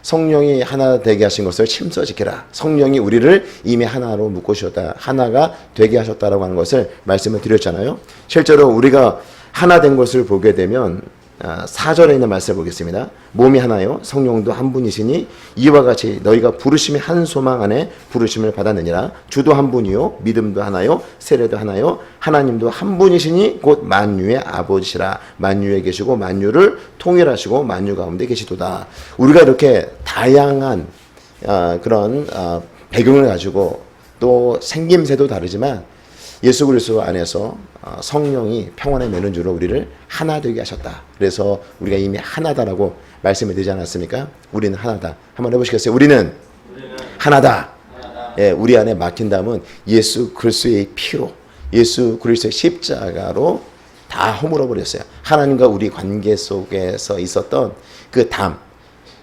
성령이 하나 되게 하신 것을 침서 지켜라. 성령이 우리를 이미 하나로 묶으셨다. 하나가 되게 하셨다라고 하는 것을 말씀을 드렸잖아요. 실제로 우리가 하나 된 것을 보게 되면 4절에 있는 말씀을 보겠습니다. 몸이 하나요 성령도 한 분이시니 이와 같이 너희가 부르심의 한 소망 안에 부르심을 받았느니라. 주도 한 분이요 믿음도 하나요 세례도 하나요 하나님도 한 분이시니 곧 만유의 아버지시라. 만유에 계시고 만유를 통일하시고 만유 가운데 계시도다. 우리가 이렇게 다양한 그런 배경을 가지고 또 생김새도 다르지만 예수 그리스도 안에서 성령이 평안의 매는주로 우리를 하나 되게 하셨다. 그래서 우리가 이미 하나다라고 말씀을 드리지 않았습니까? 우리는 하나다. 한번 해보시겠어요? 우리는 하나다. 예, 우리 안에 막힌 담은 예수 그리스도의 피로, 예수 그리스도의 십자가로 다 허물어 버렸어요. 하나님과 우리 관계 속에서 있었던 그 담,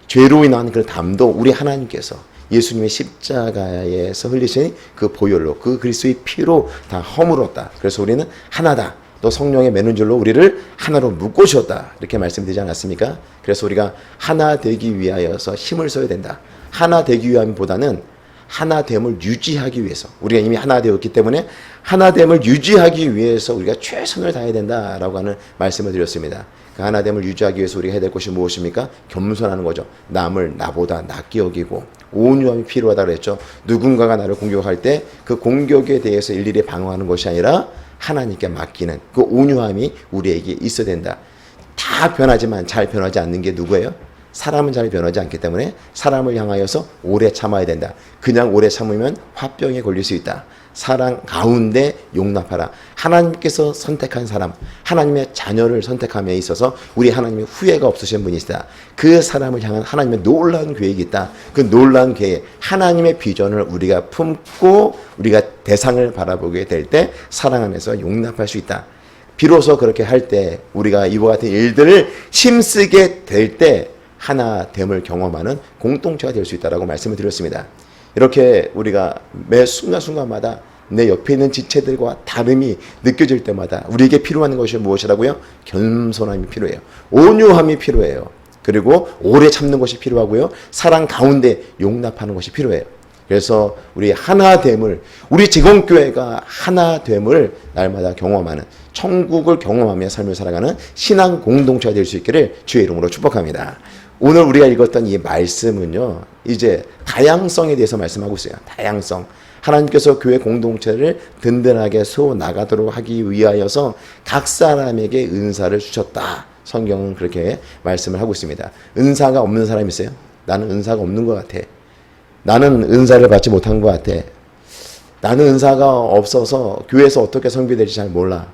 죄로 인한 그 담도 우리 하나님께서 예수님의 십자가에서 흘리신 그 보혈로, 그 그리스도의 피로 다 허물었다. 그래서 우리는 하나다. 또 성령의 매는 줄로 우리를 하나로 묶으셨다. 이렇게 말씀드리지 않았습니까? 그래서 우리가 하나 되기 위하여서 힘을 써야 된다. 하나 되기 위함보다는 하나됨을 유지하기 위해서, 우리가 이미 하나 되었기 때문에 하나됨을 유지하기 위해서 우리가 최선을 다해야 된다라고 하는 말씀을 드렸습니다. 그 하나됨을 유지하기 위해서 우리가 해야 될 것이 무엇입니까? 겸손하는 거죠. 남을 나보다 낮게 여기고 온유함이 필요하다고 그랬죠. 누군가가 나를 공격할 때 그 공격에 대해서 일일이 방어하는 것이 아니라 하나님께 맡기는 그 온유함이 우리에게 있어야 된다. 다 변하지만 잘 변하지 않는 게 누구예요? 사람은 잘 변하지 않기 때문에 사람을 향하여서 오래 참아야 된다. 그냥 오래 참으면 화병에 걸릴 수 있다. 사랑 가운데 용납하라. 하나님께서 선택한 사람, 하나님의 자녀를 선택함에 있어서 우리 하나님의 후회가 없으신 분이시다. 그 사람을 향한 하나님의 놀라운 계획이 있다. 그 놀라운 계획, 하나님의 비전을 우리가 품고 우리가 대상을 바라보게 될 때 사랑 안에서 용납할 수 있다. 비로소 그렇게 할 때 우리가 이와 같은 일들을 힘쓰게 될 때 하나됨을 경험하는 공동체가 될 수 있다라고 말씀을 드렸습니다. 이렇게 우리가 매 순간순간마다 내 옆에 있는 지체들과 다름이 느껴질 때마다 우리에게 필요한 것이 무엇이라고요? 겸손함이 필요해요. 온유함이 필요해요. 그리고 오래 참는 것이 필요하고요. 사랑 가운데 용납하는 것이 필요해요. 그래서 우리 하나됨을, 우리 제공교회가 하나됨을 날마다 경험하는, 천국을 경험하며 삶을 살아가는 신앙 공동체가 될 수 있기를 주의 이름으로 축복합니다. 오늘 우리가 읽었던 이 말씀은요, 이제 다양성에 대해서 말씀하고 있어요. 다양성. 하나님께서 교회 공동체를 든든하게 세워 나가도록 하기 위하여서 각 사람에게 은사를 주셨다. 성경은 그렇게 말씀을 하고 있습니다. 은사가 없는 사람이 있어요? 나는 은사가 없는 것 같아. 나는 은사를 받지 못한 것 같아. 나는 은사가 없어서 교회에서 어떻게 섬기될지 잘 몰라.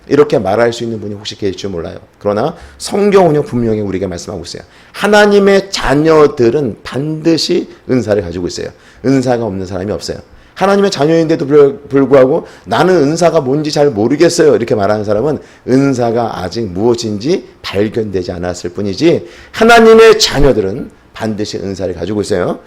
이렇게 말할 수 있는 분이 혹시 계실지 몰라요. 그러나 성경은요 분명히 우리에게 말씀하고 있어요. 하나님의 자녀들은 반드시 은사를 가지고 있어요. 은사가 없는 사람이 없어요. 하나님의 자녀인데도 불구하고 나는 은사가 뭔지 잘 모르겠어요. 이렇게 말하는 사람은 은사가 아직 무엇인지 발견되지 않았을 뿐이지 하나님의 자녀들은 반드시 은사를 가지고 있어요.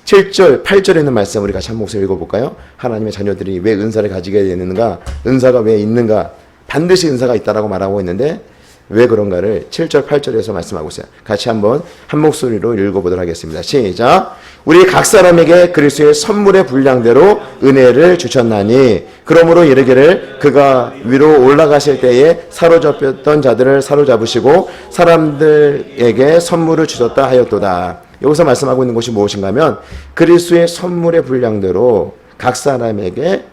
7절, 8절에 있는 말씀 우리 같이 한 목소리 읽어볼까요? 하나님의 자녀들이 왜 은사를 가지게 되는가? 은사가 왜 있는가? 반드시 은사가 있다라고 말하고 있는데 왜 그런가를 7절, 8절에서 말씀하고 있어요. 같이 한번 한 목소리로 읽어보도록 하겠습니다. 시작! 우리 각 사람에게 그리스도의 선물의 분량대로 은혜를 주셨나니 그러므로 이르기를 그가 위로 올라가실 때에 사로잡혔던 자들을 사로잡으시고 사람들에게 선물을 주셨다 하였도다. 여기서 말씀하고 있는 것이 무엇인가 하면 그리스도의 선물의 분량대로 각 사람에게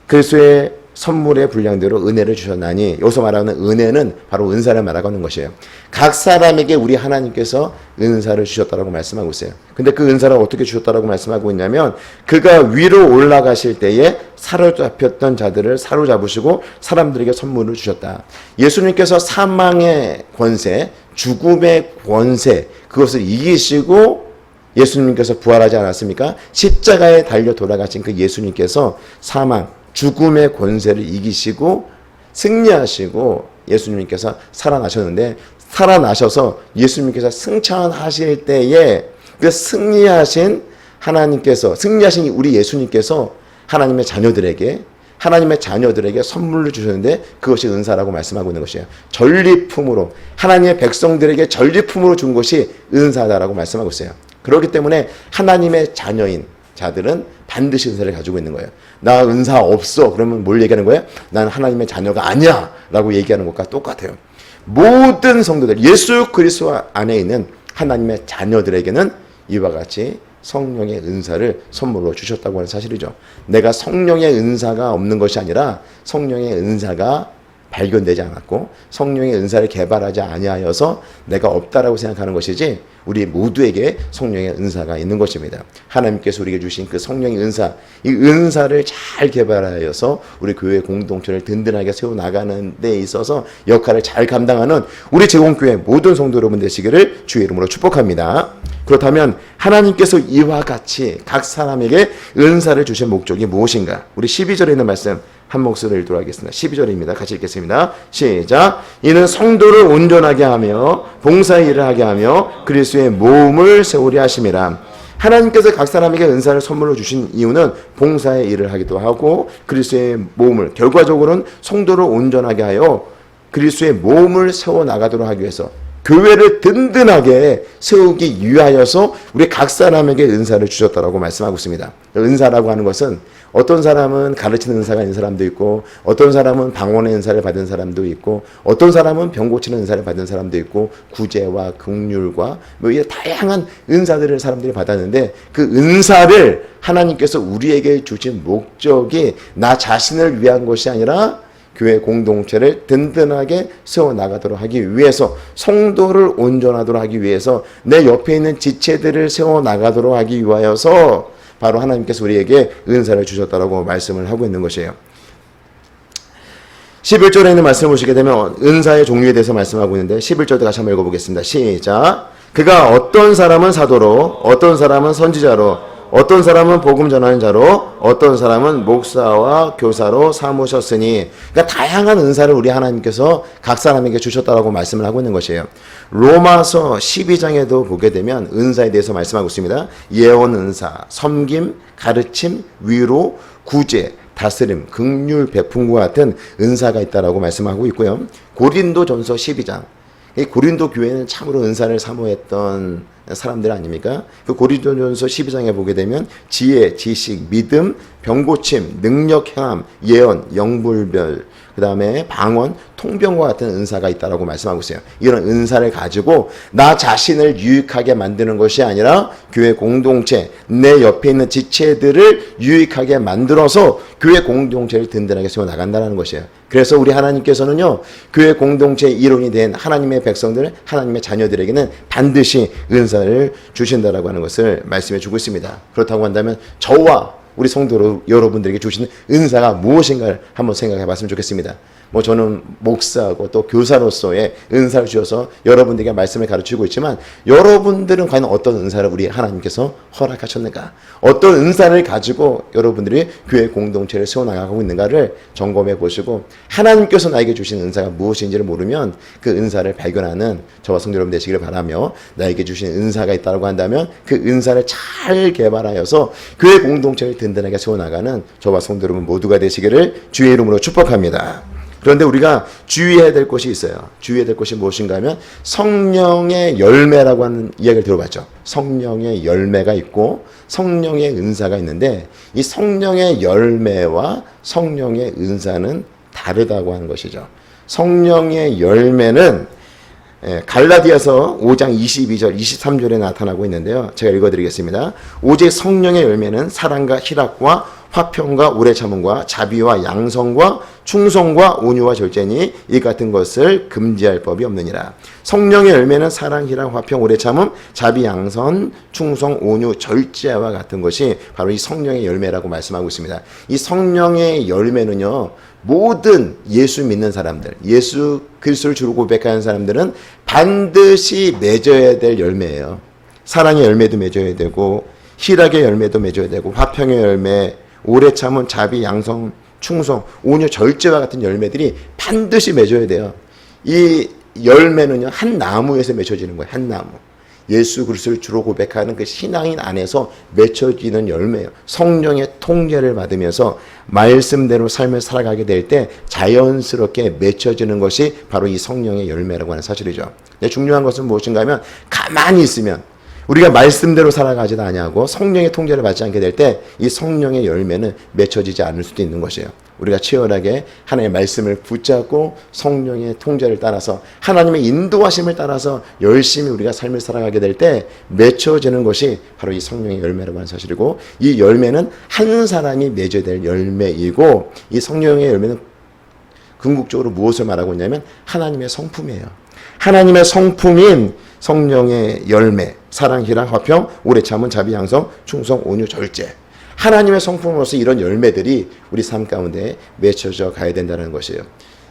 그리스도의 선물의 분량대로 은혜를 주셨나니 여기서 말하는 은혜는 바로 은사를 말하는 것이에요. 각 사람에게 우리 하나님께서 은사를 주셨다라고 말씀하고 있어요. 근데 그 은사를 어떻게 주셨다라고 말씀하고 있냐면 그가 위로 올라가실 때에 사로잡혔던 자들을 사로잡으시고 사람들에게 선물을 주셨다. 예수님께서 사망의 권세, 죽음의 권세 그것을 이기시고 예수님께서 부활하지 않았습니까? 십자가에 달려 돌아가신 그 예수님께서 사망 죽음의 권세를 이기시고 승리하시고 예수님께서 살아나셨는데 살아나셔서 예수님께서 승천하실 때에 그 승리하신 하나님께서 승리하신 우리 예수님께서 하나님의 자녀들에게 하나님의 자녀들에게 선물을 주셨는데 그것이 은사라고 말씀하고 있는 것이에요. 전리품으로 하나님의 백성들에게 전리품으로 준 것이 은사다라고 말씀하고 있어요. 그렇기 때문에 하나님의 자녀인 자들은 반드시 은사를 가지고 있는 거예요. 나 은사 없어. 그러면 뭘 얘기하는 거예요? 난 하나님의 자녀가 아니야 라고 얘기하는 것과 똑같아요. 모든 성도들, 예수 그리스도 안에 있는 하나님의 자녀들에게는 이와 같이 성령의 은사를 선물로 주셨다고 하는 사실이죠. 내가 성령의 은사가 없는 것이 아니라 성령의 은사가 발견되지 않았고 성령의 은사를 개발하지 아니하여서 내가 없다라고 생각하는 것이지, 우리 모두에게 성령의 은사가 있는 것입니다. 하나님께서 우리에게 주신 그 성령의 은사, 이 은사를 잘 개발하여서 우리 교회 공동체를 든든하게 세워나가는 데 있어서 역할을 잘 감당하는 우리 제공교회 모든 성도 여러분 되시기를 주의 이름으로 축복합니다. 그렇다면 하나님께서 이와 같이 각 사람에게 은사를 주신 목적이 무엇인가? 우리 12절에 있는 말씀 한 목소리를 읽도록 하겠습니다. 12절입니다. 같이 읽겠습니다. 시작. 이는 성도를 온전하게 하며 봉사의 일을 하게 하며 그리스도의 몸을 세우려 하심이라. 하나님께서 각 사람에게 은사를 선물로 주신 이유는 봉사의 일을 하기도 하고 그리스도의 몸을, 결과적으로는 성도를 온전하게 하여 그리스도의 몸을 세워나가도록 하기 위해서, 교회를 든든하게 세우기 위하여서 우리 각 사람에게 은사를 주셨다라고 말씀하고 있습니다. 은사라고 하는 것은 어떤 사람은 가르치는 은사가 있는 사람도 있고, 어떤 사람은 방언의 은사를 받은 사람도 있고, 어떤 사람은 병 고치는 은사를 받은 사람도 있고, 구제와 긍휼과 뭐 이런 다양한 은사들을 사람들이 받았는데, 그 은사를 하나님께서 우리에게 주신 목적이 나 자신을 위한 것이 아니라 교회 공동체를 든든하게 세워나가도록 하기 위해서, 성도를 온전하도록 하기 위해서, 내 옆에 있는 지체들을 세워나가도록 하기 위하여서 바로 하나님께서 우리에게 은사를 주셨다라고 말씀을 하고 있는 것이에요. 11절에 있는 말씀을 보시게 되면 은사의 종류에 대해서 말씀하고 있는데, 11절도 다시 한번 읽어보겠습니다. 시작. 그가 어떤 사람은 사도로, 어떤 사람은 선지자로, 어떤 사람은 복음 전하는 자로, 어떤 사람은 목사와 교사로 삼으셨으니, 그러니까 다양한 은사를 우리 하나님께서 각 사람에게 주셨다라고 말씀을 하고 있는 것이에요. 로마서 12장에도 보게 되면 은사에 대해서 말씀하고 있습니다. 예언 은사, 섬김, 가르침, 위로, 구제, 다스림, 긍휼, 베품과 같은 은사가 있다라고 말씀하고 있고요. 고린도전서 12장, 이 고린도 교회는 참으로 은사를 사모했던 사람들 아닙니까? 그 고린도전서 12장에 보게 되면 지혜, 지식, 믿음, 병고침, 능력, 행함, 예언, 영불별, 그 다음에 방언, 통병과 같은 은사가 있다라고 말씀하고 있어요. 이런 은사를 가지고 나 자신을 유익하게 만드는 것이 아니라 교회 공동체, 내 옆에 있는 지체들을 유익하게 만들어서 교회 공동체를 든든하게 세워나간다는 것이에요. 그래서 우리 하나님께서는요, 교회 공동체의 일원이 된 하나님의 백성들, 하나님의 자녀들에게는 반드시 은사를 주신다라고 하는 것을 말씀해 주고 있습니다. 그렇다고 한다면 저와 우리 성도 여러분들에게 주시는 은사가 무엇인가를 한번 생각해 봤으면 좋겠습니다. 뭐 저는 목사하고 또 교사로서의 은사를 주셔서 여러분들에게 말씀을 가르치고 있지만, 여러분들은 과연 어떤 은사를 우리 하나님께서 허락하셨는가? 어떤 은사를 가지고 여러분들이 교회 공동체를 세워나가고 있는가를 점검해 보시고, 하나님께서 나에게 주신 은사가 무엇인지를 모르면 그 은사를 발견하는 저와 성도 여러분 되시기를 바라며, 나에게 주신 은사가 있다고 한다면 그 은사를 잘 개발하여서 교회 공동체를 든든하게 세워나가는 저와 성도 여러분 모두가 되시기를 주의 이름으로 축복합니다. 그런데 우리가 주의해야 될 것이 있어요. 주의해야 될 것이 무엇인가 하면 성령의 열매라고 하는 이야기를 들어봤죠. 성령의 열매가 있고 성령의 은사가 있는데, 이 성령의 열매와 성령의 은사는 다르다고 하는 것이죠. 성령의 열매는 갈라디아서 5장 22절, 23절에 나타나고 있는데요. 제가 읽어드리겠습니다. 오직 성령의 열매는 사랑과 희락과 화평과 오래 참음과 자비와 양성과 충성과 온유와 절제니 이 같은 것을 금지할 법이 없느니라. 성령의 열매는 사랑, 희락, 화평, 오래 참음, 자비, 양선, 충성, 온유, 절제와 같은 것이 바로 이 성령의 열매라고 말씀하고 있습니다. 이 성령의 열매는요, 모든 예수 믿는 사람들, 예수 그리스도를 주로 고백하는 사람들은 반드시 맺어야 될 열매예요. 사랑의 열매도 맺어야 되고, 희락의 열매도 맺어야 되고, 화평의 열매, 오래 참은 자비, 양성, 충성, 온유, 절제와 같은 열매들이 반드시 맺어야 돼요. 이 열매는요, 한 나무에서 맺어지는 거예요. 한 나무. 예수 그리스도를 주로 고백하는 그 신앙인 안에서 맺혀지는 열매예요. 성령의 통제를 받으면서 말씀대로 삶을 살아가게 될 때 자연스럽게 맺혀지는 것이 바로 이 성령의 열매라고 하는 사실이죠. 근데 중요한 것은 무엇인가 하면 가만히 있으면 우리가 말씀대로 살아가지도 아니하고 성령의 통제를 받지 않게 될 때 이 성령의 열매는 맺혀지지 않을 수도 있는 것이에요. 우리가 치열하게 하나님의 말씀을 붙잡고 성령의 통제를 따라서 하나님의 인도하심을 따라서 열심히 우리가 삶을 살아가게 될 때 맺혀지는 것이 바로 이 성령의 열매라고 하는 사실이고, 이 열매는 한 사람이 맺어야 될 열매이고, 이 성령의 열매는 궁극적으로 무엇을 말하고 있냐면 하나님의 성품이에요. 하나님의 성품인 성령의 열매, 사랑, 희락, 화평, 오래 참음, 자비, 양성, 충성, 온유, 절제. 하나님의 성품으로서 이런 열매들이 우리 삶 가운데 맺혀져 가야 된다는 것이에요.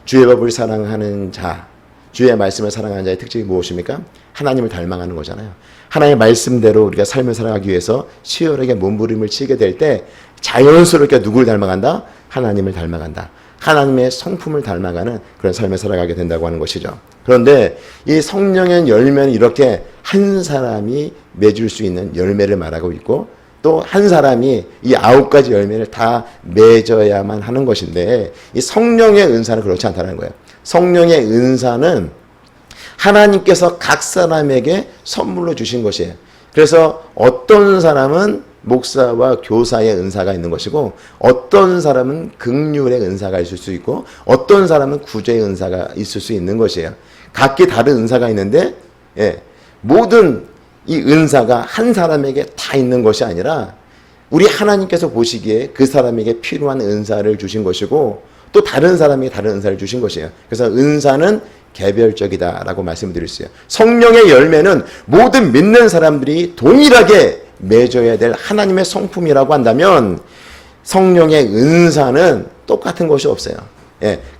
주의 법을 사랑하는 자, 주의 말씀을 사랑하는 자의 특징이 무엇입니까? 하나님을 닮아가는 거잖아요. 하나님의 말씀대로 우리가 삶을 살아가기 위해서 치열하게 몸부림을 치게 될 때 자연스럽게 누구를 닮아간다? 하나님을 닮아간다. 하나님의 성품을 닮아가는 그런 삶을 살아가게 된다고 하는 것이죠. 그런데 이 성령의 열매는 이렇게 한 사람이 맺을 수 있는 열매를 말하고 있고, 또 한 사람이 이 9가지 열매를 다 맺어야만 하는 것인데, 이 성령의 은사는 그렇지 않다는 거예요. 성령의 은사는 하나님께서 각 사람에게 선물로 주신 것이에요. 그래서 어떤 사람은 목사와 교사의 은사가 있는 것이고, 어떤 사람은 긍휼의 은사가 있을 수 있고, 어떤 사람은 구제의 은사가 있을 수 있는 것이에요. 각기 다른 은사가 있는데, 모든 이 은사가 한 사람에게 다 있는 것이 아니라 우리 하나님께서 보시기에 그 사람에게 필요한 은사를 주신 것이고, 또 다른 사람에게 다른 은사를 주신 것이에요. 그래서 은사는 개별적이다라고 말씀드릴 수 있어요. 성령의 열매는 모든 믿는 사람들이 동일하게 맺어야 될 하나님의 성품이라고 한다면, 성령의 은사는 똑같은 것이 없어요.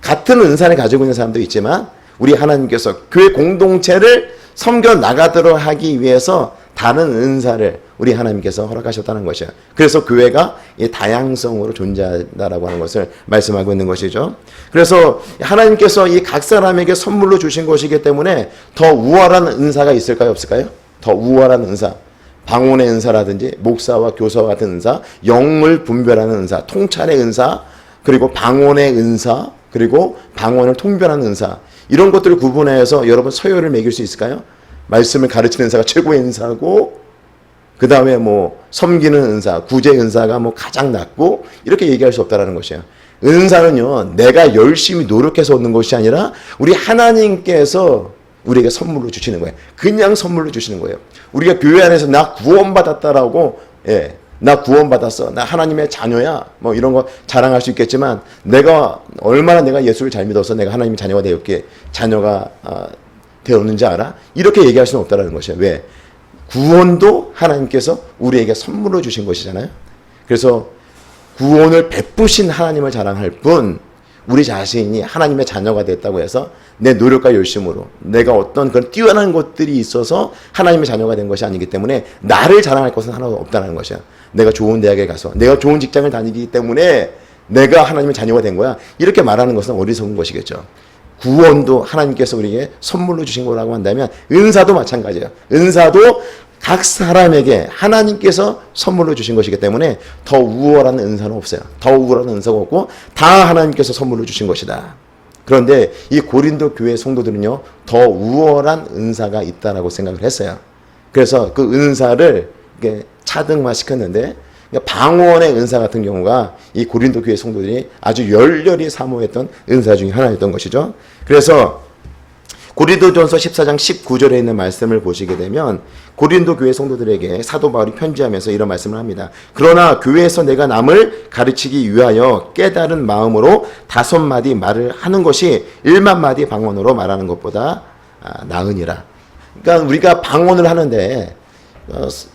같은 은사를 가지고 있는 사람도 있지만 우리 하나님께서 교회 공동체를 섬겨 나가도록 하기 위해서 다른 은사를 우리 하나님께서 허락하셨다는 것이에요. 그래서 교회가 이 다양성으로 존재한다라고 하는 것을 말씀하고 있는 것이죠. 그래서 하나님께서 이 각 사람에게 선물로 주신 것이기 때문에 더 우월한 은사가 있을까요, 없을까요? 더 우월한 은사, 방언의 은사라든지 목사와 교사와 같은 은사, 영을 분별하는 은사, 통찰의 은사, 그리고 방언의 은사, 그리고 방언을 통변하는 은사, 이런 것들을 구분해서 여러분 서열을 매길 수 있을까요? 말씀을 가르치는 은사가 최고의 은사고, 그 다음에 뭐 섬기는 은사, 구제 은사가 뭐 가장 낮고, 이렇게 얘기할 수 없다라는 것이에요. 은사는요, 내가 열심히 노력해서 얻는 것이 아니라 우리 하나님께서 우리에게 선물로 주시는 거예요. 그냥 선물로 주시는 거예요. 우리가 교회 안에서 나 구원받았다라고, 나 구원받았어, 나 하나님의 자녀야, 뭐 이런 거 자랑할 수 있겠지만, 내가 얼마나 내가 예수를 잘 믿어서 내가 하나님의 자녀가 되었기에 자녀가 되었는지 알아? 이렇게 얘기할 수는 없다는 것이에요. 왜? 구원도 하나님께서 우리에게 선물로 주신 것이잖아요. 그래서 구원을 베푸신 하나님을 자랑할 뿐, 우리 자신이 하나님의 자녀가 됐다고 해서 내 노력과 열심으로 내가 어떤 그런 뛰어난 것들이 있어서 하나님의 자녀가 된 것이 아니기 때문에 나를 자랑할 것은 하나도 없다는 것이야. 내가 좋은 대학에 가서 내가 좋은 직장을 다니기 때문에 내가 하나님의 자녀가 된 거야, 이렇게 말하는 것은 어리석은 것이겠죠. 구원도 하나님께서 우리에게 선물로 주신 거라고 한다면 은사도 마찬가지예요. 은사도 각 사람에게 하나님께서 선물로 주신 것이기 때문에 더 우월한 은사는 없어요. 더 우월한 은사가 없고 다 하나님께서 선물로 주신 것이다. 그런데 이 고린도 교회 성도들은요, 더 우월한 은사가 있다라고 생각을 했어요. 그래서 그 은사를 차등화 시켰는데, 방언의 은사 같은 경우가 이 고린도 교회 성도들이 아주 열렬히 사모했던 은사 중에 하나였던 것이죠. 그래서 고린도전서 14장 19절에 있는 말씀을 보시게 되면 고린도 교회 성도들에게 사도 바울이 편지하면서 이런 말씀을 합니다. 그러나 교회에서 내가 남을 가르치기 위하여 깨달은 마음으로 5마디 말을 하는 것이 1만마디 방언으로 말하는 것보다 나으니라. 그러니까 우리가 방언을 하는데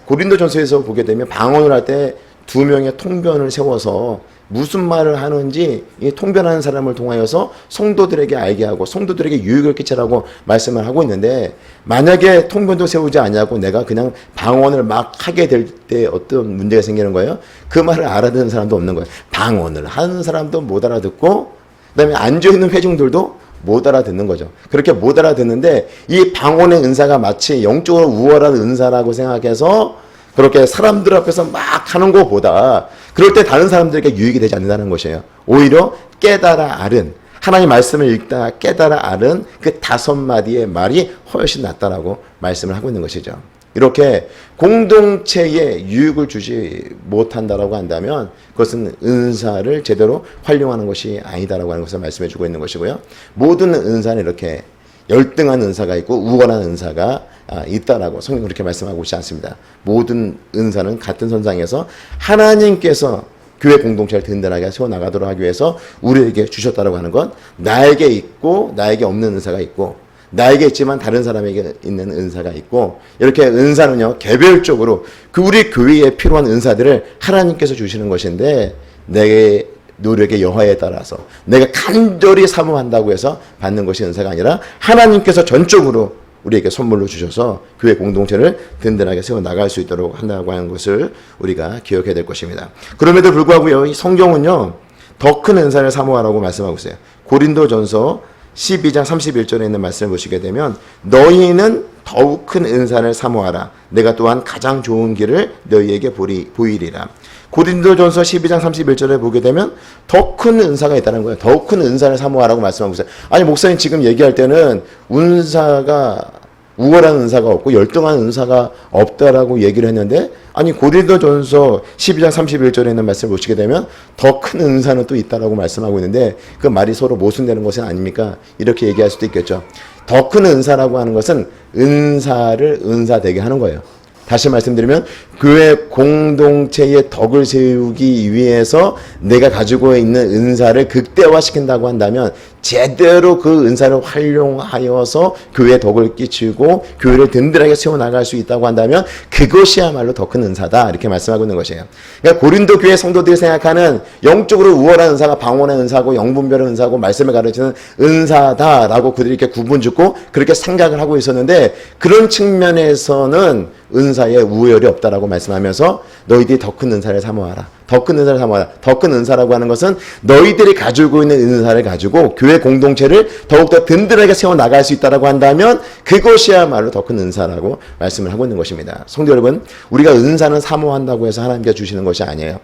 고린도전서에서 보게 되면 방언을 할 때 2명의 통변을 세워서 무슨 말을 하는지 이 통변하는 사람을 통하여서 성도들에게 알게 하고 성도들에게 유익을 끼치라고 말씀을 하고 있는데, 만약에 통변도 세우지 않냐고 내가 그냥 방언을 막 하게 될 때 어떤 문제가 생기는 거예요? 그 말을 알아듣는 사람도 없는 거예요. 방언을 하는 사람도 못 알아듣고, 그 다음에 앉아있는 회중들도 못 알아듣는 거죠. 그렇게 못 알아듣는데 이 방언의 은사가 마치 영적으로 우월한 은사라고 생각해서 그렇게 사람들 앞에서 막 하는 것보다 그럴 때 다른 사람들에게 유익이 되지 않는다는 것이에요. 오히려 깨달아 알은, 하나님 말씀을 읽다 깨달아 알은 그 5마디의 말이 훨씬 낫다라고 말씀을 하고 있는 것이죠. 이렇게 공동체에 유익을 주지 못한다라고 한다면 그것은 은사를 제대로 활용하는 것이 아니다라고 하는 것을 말씀해 주고 있는 것이고요. 모든 은사는 이렇게 열등한 은사가 있고 우월한 은사가 있다라고 성경 그렇게 말씀하고 있지 않습니다. 모든 은사는 같은 선상에서 하나님께서 교회 공동체를 든든하게 세워나가도록 하기 위해서 우리에게 주셨다라고 하는 건 나에게 있고 나에게 없는 은사가 있고 나에게 있지만 다른 사람에게 있는 은사가 있고 이렇게 은사는요 개별적으로 그 우리 교회에 필요한 은사들을 하나님께서 주시는 것인데 내 노력의 여하에 따라서 내가 간절히 사모한다고 해서 받는 것이 은사가 아니라 하나님께서 전적으로 우리에게 선물로 주셔서 교회 공동체를 든든하게 세워나갈 수 있도록 한다고 하는 것을 우리가 기억해야 될 것입니다. 그럼에도 불구하고요 이 성경은요 더 큰 은사를 사모하라고 말씀하고 있어요. 고린도전서 12장 31절에 있는 말씀을 보시게 되면 너희는 더욱 큰 은사를 사모하라. 내가 또한 가장 좋은 길을 너희에게 보이리라. 고린도전서 12장 31절에 보게 되면 더 큰 은사가 있다는 거예요. 더욱 큰 은사를 사모하라고 말씀하고 있어요. 아니 목사님 지금 얘기할 때는 은사가 우월한 은사가 없고 열등한 은사가 없다라고 얘기를 했는데 아니 고린도전서 12장 31절에 있는 말씀을 보시게 되면 더 큰 은사는 또 있다라고 말씀하고 있는데 그 말이 서로 모순되는 것은 아닙니까? 이렇게 얘기할 수도 있겠죠. 더 큰 은사라고 하는 것은 은사를 은사되게 하는 거예요. 다시 말씀드리면 교회 공동체의 덕을 세우기 위해서 내가 가지고 있는 은사를 극대화시킨다고 한다면 제대로 그 은사를 활용하여서 교회에 덕을 끼치고 교회를 든든하게 세워나갈 수 있다고 한다면 그것이야말로 더 큰 은사다 이렇게 말씀하고 있는 것이에요. 그러니까 고린도 교회 성도들이 생각하는 영적으로 우월한 은사가 방언의 은사고 영분별의 은사고 말씀을 가르치는 은사다라고 그들이 이렇게 구분짓고 그렇게 생각을 하고 있었는데 그런 측면에서는 은사에 우열이 없다라고 말씀하면서 너희들이 더 큰 은사를 사모하라. 더 큰 은사를 사모하라. 더 큰 은사라고 하는 것은 너희들이 가지고 있는 은사를 가지고 교회 공동체를 더욱더 든든하게 세워나갈 수 있다라고 한다면 그것이야말로 더 큰 은사라고 말씀을 하고 있는 것입니다. 성도 여러분, 우리가 은사는 사모한다고 해서 하나님께서 주시는 것이 아니에요.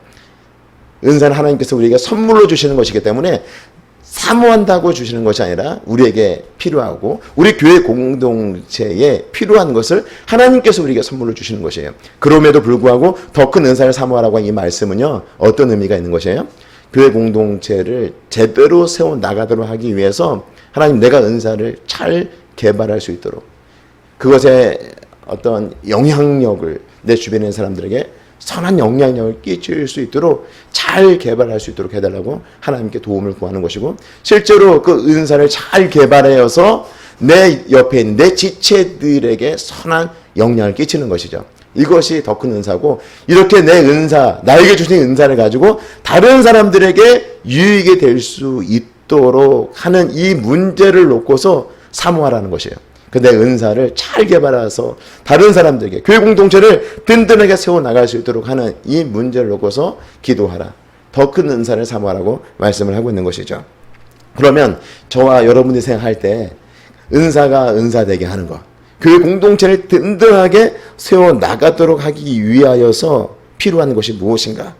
은사는 하나님께서 우리에게 선물로 주시는 것이기 때문에 사모한다고 주시는 것이 아니라 우리에게 필요하고 우리 교회 공동체에 필요한 것을 하나님께서 우리에게 선물로 주시는 것이에요. 그럼에도 불구하고 더 큰 은사를 사모하라고 한 이 말씀은요. 어떤 의미가 있는 것이에요? 교회 공동체를 제대로 세워나가도록 하기 위해서 하나님 내가 은사를 잘 개발할 수 있도록 그것의 어떤 영향력을 내 주변에 있는 사람들에게 선한 영향력을 끼칠 수 있도록 잘 개발할 수 있도록 해달라고 하나님께 도움을 구하는 것이고 실제로 그 은사를 잘 개발하여서 내 옆에 있는 내 지체들에게 선한 영향을 끼치는 것이죠. 이것이 더 큰 은사고 이렇게 내 은사, 나에게 주신 은사를 가지고 다른 사람들에게 유익이 될 수 있도록 하는 이 문제를 놓고서 사모하라는 것이에요. 내 은사를 잘 개발해서 다른 사람들에게 교회 공동체를 든든하게 세워나갈 수 있도록 하는 이 문제를 놓고서 기도하라. 더 큰 은사를 사모하라고 말씀을 하고 있는 것이죠. 그러면 저와 여러분이 생각할 때 은사가 은사되게 하는 것, 교회 공동체를 든든하게 세워나가도록 하기 위하여서 필요한 것이 무엇인가?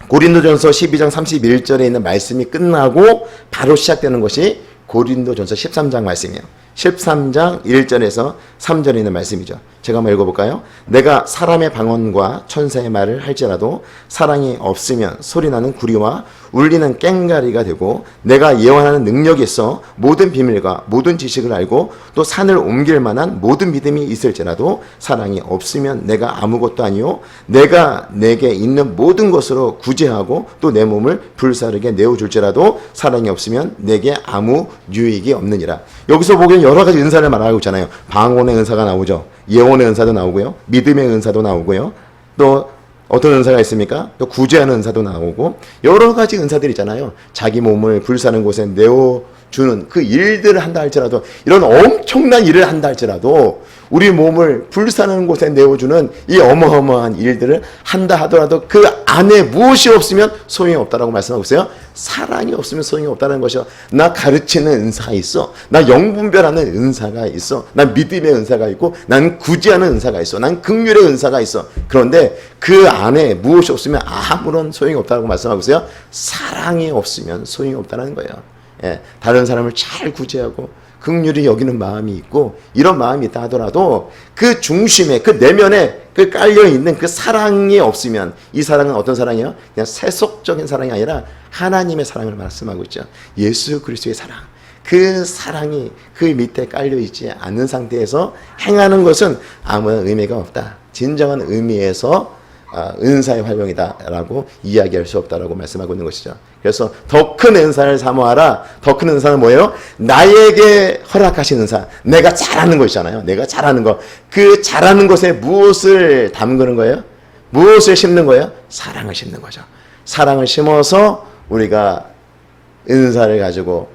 고린도전서 12장 31절에 있는 말씀이 끝나고 바로 시작되는 것이 고린도전서 13장 말씀이에요. 13장 1절에서 3절에 있는 말씀이죠. 제가 한번 읽어볼까요? 내가 사람의 방언과 천사의 말을 할지라도 사랑이 없으면 소리나는 구리와 울리는 꽹가리가 되고 내가 예언하는 능력이 있어 모든 비밀과 모든 지식을 알고 또 산을 옮길 만한 모든 믿음이 있을지라도 사랑이 없으면 내가 아무것도 아니요 내가 내게 있는 모든 것으로 구제하고 또 내 몸을 불사르게 내어줄지라도 사랑이 없으면 내게 아무 유익이 없느니라. 여기서 보기엔 여러 가지 은사를 말하고 있잖아요. 방언의 은사가 나오죠. 예언의 은사도 나오고요. 믿음의 은사도 나오고요. 또 어떤 은사가 있습니까? 또 구제하는 은사도 나오고 여러 가지 은사들이 있잖아요. 자기 몸을 불사는 곳에 내어 주는 그 일들을 한다 할지라도, 이런 엄청난 일을 한다 할지라도 우리 몸을 불사는 곳에 내어주는 이 어마어마한 일들을 한다 하더라도 그 안에 무엇이 없으면 소용이 없다라고 말씀하고 있어요. 사랑이 없으면 소용이 없다는 것이요. 나 가르치는 은사가 있어. 나 영분별하는 은사가 있어. 난 믿음의 은사가 있고, 난 구제하는 은사가 있어. 난 긍휼의 은사가 있어. 그런데 그 안에 무엇이 없으면 아무런 소용이 없다고 말씀하고 있어요. 사랑이 없으면 소용이 없다는 거예요. 예, 다른 사람을 잘 구제하고 긍휼히 여기는 마음이 있고, 이런 마음이 있다 하더라도 그 중심에, 그 내면에 그 깔려있는 그 사랑이 없으면, 이 사랑은 어떤 사랑이에요? 그냥 세속적인 사랑이 아니라 하나님의 사랑을 말씀하고 있죠. 예수 그리스도의 사랑. 그 사랑이 그 밑에 깔려있지 않는 상태에서 행하는 것은 아무런 의미가 없다. 진정한 의미에서 은사의 활용이다라고 이야기할 수 없다라고 말씀하고 있는 것이죠. 그래서 더 큰 은사를 사모하라. 더 큰 은사는 뭐예요? 나에게 허락하신 은사. 내가 잘하는 거 있잖아요. 내가 잘하는 거. 그 잘하는 것에 무엇을 담그는 거예요? 무엇을 심는 거예요? 사랑을 심는 거죠. 사랑을 심어서 우리가 은사를 가지고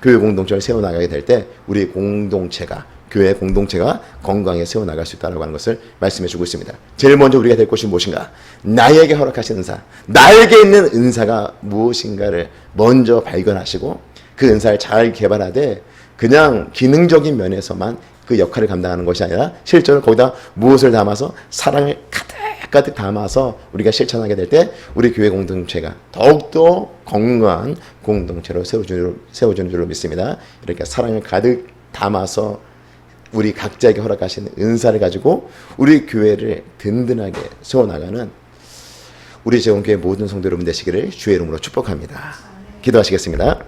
교회 공동체를 세워나가게 될 때 우리 공동체가, 교회 공동체가 건강에 세워나갈 수 있다는 것을 말씀해 주고 있습니다. 제일 먼저 우리가 될 것이 무엇인가? 나에게 허락하신 은사, 나에게 있는 은사가 무엇인가를 먼저 발견하시고 그 은사를 잘 개발하되 그냥 기능적인 면에서만 그 역할을 감당하는 것이 아니라 실제로 거기다 무엇을 담아서 사랑을 가득 담아서 우리가 실천하게 될 때 우리 교회 공동체가 더욱더 건강한 공동체로 세워주는 줄로 믿습니다. 이렇게 사랑을 가득 담아서 우리 각자에게 허락하신 은사를 가지고 우리 교회를 든든하게 세워나가는 우리 재원교회 모든 성도 여러분 되시기를 주의 이름으로 축복합니다. 기도하시겠습니다.